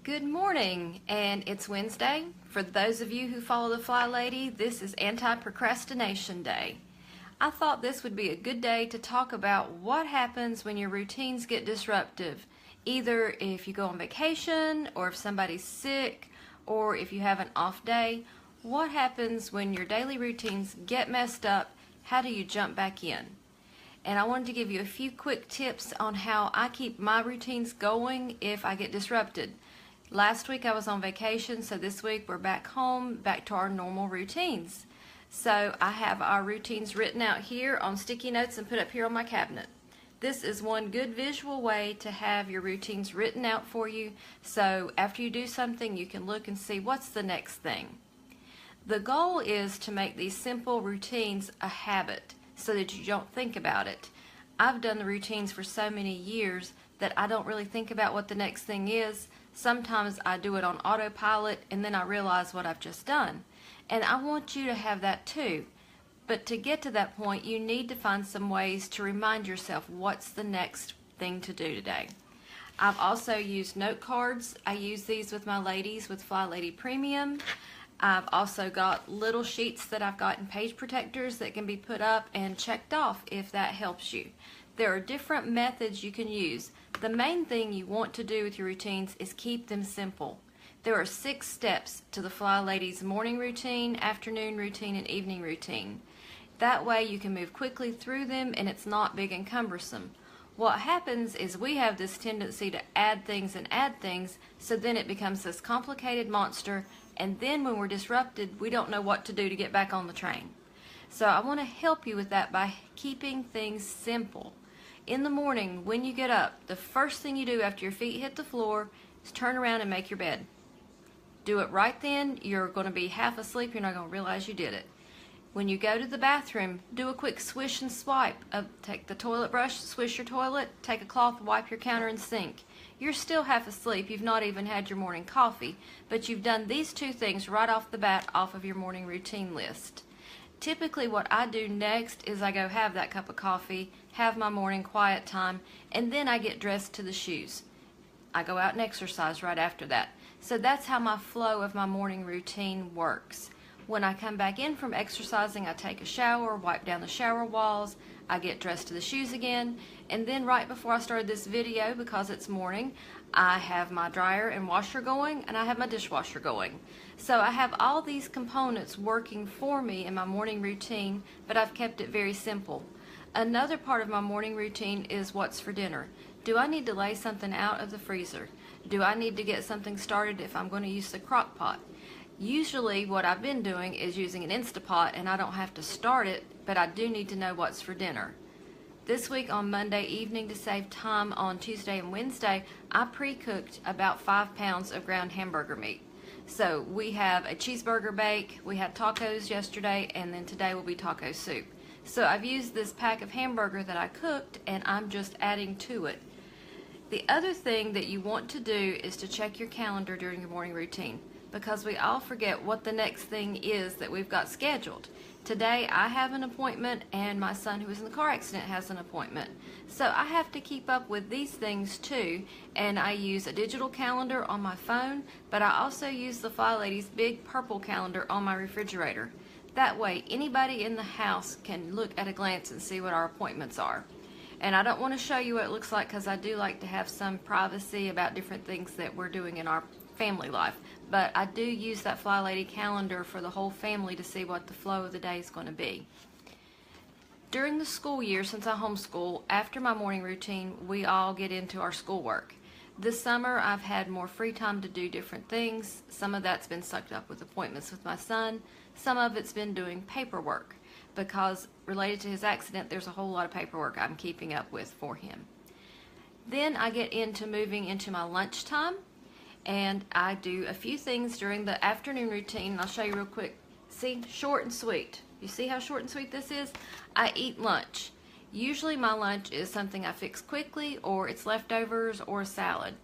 Good morning, and it's Wednesday. For those of you who follow the Fly Lady, this is Anti-Procrastination Day. I thought this would be a good day to talk about what happens when your routines get disruptive, either if you go on vacation, or if somebody's sick, or if you have an off day. What happens when your daily routines get messed up? How do you jump back in? And I wanted to give you a few quick tips on how I keep my routines going if I get disrupted. Last week I was on vacation, so this week we're back home, back to our normal routines. So I have our routines written out here on sticky notes and put up here on my cabinet. This is one good visual way to have your routines written out for you, so after you do something you can look and see what's the next thing. The goal is to make these simple routines a habit so that you don't think about it. I've done the routines for so many years that I don't really think about what the next thing is. Sometimes I do it on autopilot and then I realize what I've just done. And I want you to have that too. But to get to that point, you need to find some ways to remind yourself what's the next thing to do today. I've also used note cards. I use these with my ladies with Fly Lady Premium. I've also got little sheets that I've got in page protectors that can be put up and checked off if that helps you. There are different methods you can use. The main thing you want to do with your routines is keep them simple. There are 6 steps to the Fly Lady's morning routine, afternoon routine, and evening routine. That way you can move quickly through them and it's not big and cumbersome. What happens is we have this tendency to add things, so then it becomes this complicated monster, and then when we're disrupted, we don't know what to do to get back on the train. So I want to help you with that by keeping things simple. In the morning, when you get up, the first thing you do after your feet hit the floor is turn around and make your bed. Do it right then. You're going to be half asleep. You're not going to realize you did it. When you go to the bathroom, do a quick swish and swipe. Take the toilet brush, swish your toilet, take a cloth, wipe your counter and sink. You're still half asleep. You've not even had your morning coffee, but you've done these 2 things right off the bat off of your morning routine list. Typically what I do next is I go have that cup of coffee, have my morning quiet time, and then I get dressed to the shoes. I go out and exercise right after that. So that's how my flow of my morning routine works. When I come back in from exercising, I take a shower, wipe down the shower walls, I get dressed to the shoes again, and then right before I started this video, because it's morning, I have my dryer and washer going, and I have my dishwasher going. So I have all these components working for me in my morning routine, but I've kept it very simple. Another part of my morning routine is what's for dinner. Do I need to lay something out of the freezer? Do I need to get something started if I'm going to use the crock pot? Usually what I've been doing is using an Instapot and I don't have to start it, but I do need to know what's for dinner. This week on Monday evening, to save time on Tuesday and Wednesday, I pre-cooked about 5 pounds of ground hamburger meat. So we have a cheeseburger bake, we had tacos yesterday, and then today will be taco soup. So I've used this pack of hamburger that I cooked and I'm just adding to it. The other thing that you want to do is to check your calendar during your morning routine, because we all forget what the next thing is that we've got scheduled. Today I have an appointment and my son who was in the car accident has an appointment. So I have to keep up with these things too, and I use a digital calendar on my phone, but I also use the Fly Lady's big purple calendar on my refrigerator. That way anybody in the house can look at a glance and see what our appointments are. And I don't want to show you what it looks like because I do like to have some privacy about different things that we're doing in our family life. But I do use that Fly Lady calendar for the whole family to see what the flow of the day is going to be. During the school year, since I homeschool, after my morning routine, we all get into our schoolwork. This summer, I've had more free time to do different things. Some of that's been sucked up with appointments with my son. Some of it's been doing paperwork, because related to his accident, there's a whole lot of paperwork I'm keeping up with for him. Then I get into moving into my lunchtime, and I do a few things during the afternoon routine. I'll show you real quick. See, short and sweet. You see how short and sweet this is? I eat lunch. Usually my lunch is something I fix quickly, or it's leftovers or a salad.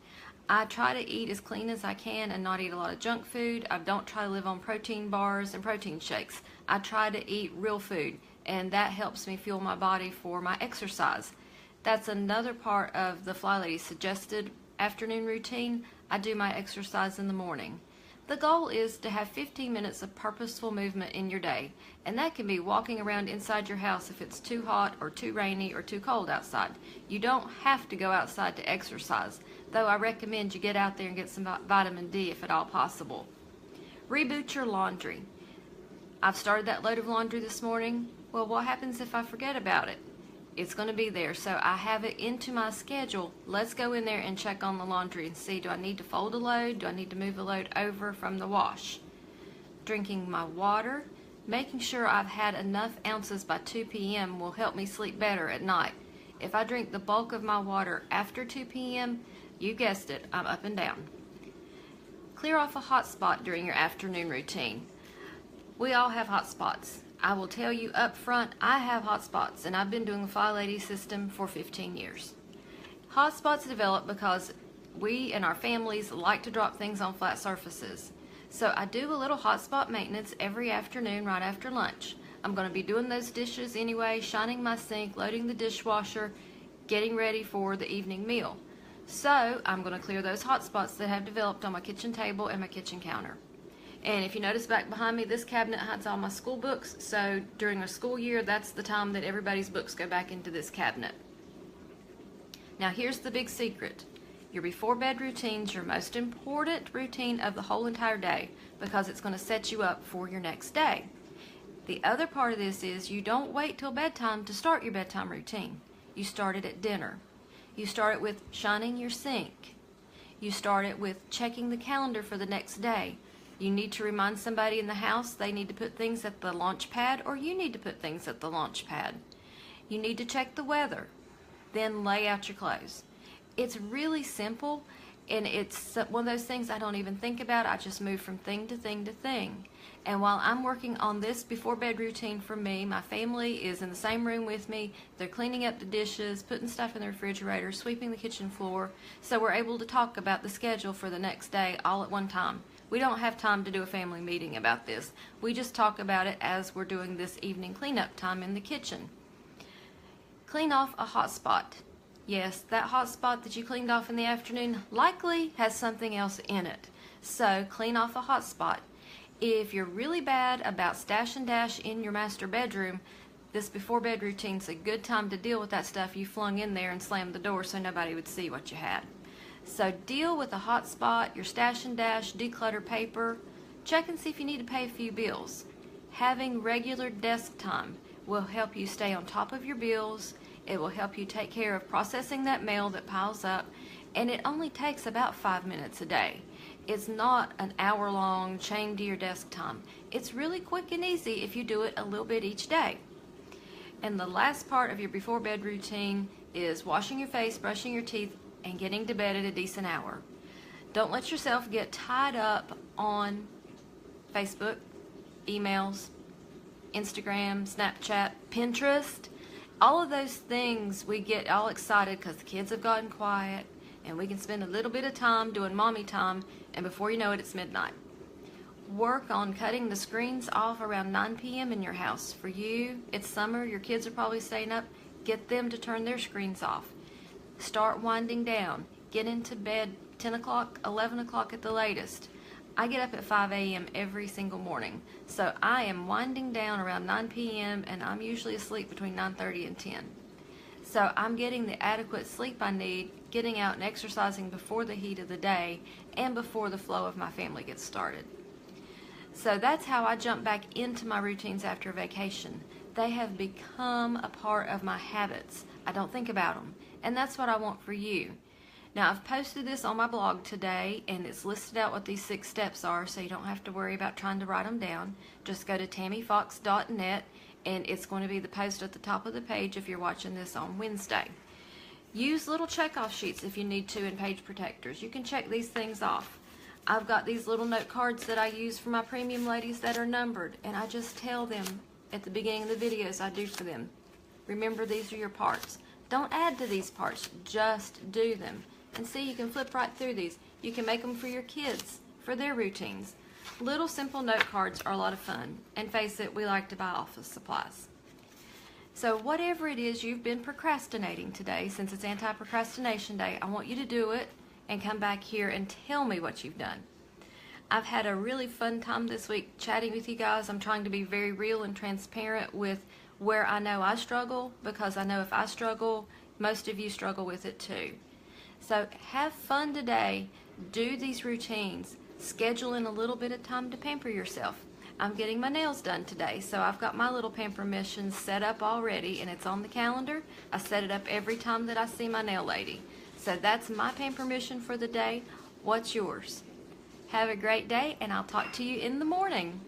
I try to eat as clean as I can and not eat a lot of junk food. I don't try to live on protein bars and protein shakes. I try to eat real food, and that helps me fuel my body for my exercise. That's another part of the Fly Lady suggested afternoon routine, I do my exercise in the morning. The goal is to have 15 minutes of purposeful movement in your day, and that can be walking around inside your house if it's too hot or too rainy or too cold outside. You don't have to go outside to exercise, though I recommend you get out there and get some vitamin D if at all possible. Reboot your laundry. I've started that load of laundry this morning. Well, what happens if I forget about it? It's going to be there, so I have it into my schedule. Let's go in there and check on the laundry and see, do I need to fold a load? Do I need to move a load over from the wash? Drinking my water, making sure I've had enough ounces by 2 p.m. will help me sleep better at night. If I drink the bulk of my water after 2 p.m., you guessed it, I'm up and down. Clear off a hot spot during your afternoon routine. We all have hot spots. I will tell you up front, I have hot spots, and I've been doing the Fly Lady system for 15 years. Hot spots develop because we and our families like to drop things on flat surfaces. So I do a little hot spot maintenance every afternoon right after lunch. I'm going to be doing those dishes anyway, shining my sink, loading the dishwasher, getting ready for the evening meal. So I'm going to clear those hot spots that have developed on my kitchen table and my kitchen counter. And if you notice back behind me, this cabinet hides all my school books, so during a school year, that's the time that everybody's books go back into this cabinet. Now here's the big secret. Your before bed routine's your most important routine of the whole entire day because it's going to set you up for your next day. The other part of this is you don't wait till bedtime to start your bedtime routine. You start it at dinner. You start it with shining your sink. You start it with checking the calendar for the next day. You need to remind somebody in the house they need to put things at the launch pad, or you need to put things at the launch pad. You need to check the weather, then lay out your clothes. It's really simple, and it's one of those things I don't even think about. I just move from thing to thing to thing. And while I'm working on this before bed routine for me, my family is in the same room with me. They're cleaning up the dishes, putting stuff in the refrigerator, sweeping the kitchen floor, so we're able to talk about the schedule for the next day all at one time. We don't have time to do a family meeting about this. We just talk about it as we're doing this evening cleanup time in the kitchen. Clean off a hot spot. Yes, that hot spot that you cleaned off in the afternoon likely has something else in it. So clean off a hot spot. If you're really bad about stash and dash in your master bedroom, this before bed routine's a good time to deal with that stuff you flung in there and slammed the door so nobody would see what you had. So deal with a hot spot, your stash and dash, declutter paper. Check and see if you need to pay a few bills. Having regular desk time will help you stay on top of your bills. It will help you take care of processing that mail that piles up, and it only takes about 5 minutes a day. It's not an hour-long chained to your desk time. It's really quick and easy if you do it a little bit each day. And the last part of your before bed routine is washing your face, brushing your teeth, and getting to bed at a decent hour. Don't let yourself get tied up on Facebook, emails, Instagram, Snapchat, Pinterest. All of those things we get all excited because the kids have gotten quiet and we can spend a little bit of time doing mommy time, and before you know it, it's midnight. Work on cutting the screens off around 9 p.m. in your house. For you, it's summer, your kids are probably staying up. Get them to turn their screens off. Start winding down. Get into bed 10 o'clock, 11 o'clock at the latest. I get up at 5 a.m. every single morning. So I am winding down around 9 p.m. and I'm usually asleep between 9:30 and 10. So I'm getting the adequate sleep I need, getting out and exercising before the heat of the day and before the flow of my family gets started. So that's how I jump back into my routines after vacation. They have become a part of my habits. I don't think about them. And that's what I want for you. Now, I've posted this on my blog today, and it's listed out what these 6 steps are, so you don't have to worry about trying to write them down. Just go to tamifox.net, and it's going to be the post at the top of the page if you're watching this on Wednesday. Use little checkoff sheets if you need to and page protectors. You can check these things off. I've got these little note cards that I use for my premium ladies that are numbered, and I just tell them at the beginning of the videos I do for them, remember, these are your parts. Don't add to these parts, just do them. And see, you can flip right through these. You can make them for your kids, for their routines. Little simple note cards are a lot of fun. And face it, we like to buy office supplies. So whatever it is you've been procrastinating today, since it's Anti-Procrastination Day, I want you to do it. and come back here and tell me what you've done. I've had a really fun time this week chatting with you guys. I'm trying to be very real and transparent with where I know I struggle, because I know if I struggle, most of you struggle with it too. So have fun today. Do these routines. Schedule in a little bit of time to pamper yourself. I'm getting my nails done today, so I've got my little pamper mission set up already, and it's on the calendar. I set it up every time that I see my nail lady. So that's my pamper mission for the day. What's yours? Have a great day, and I'll talk to you in the morning.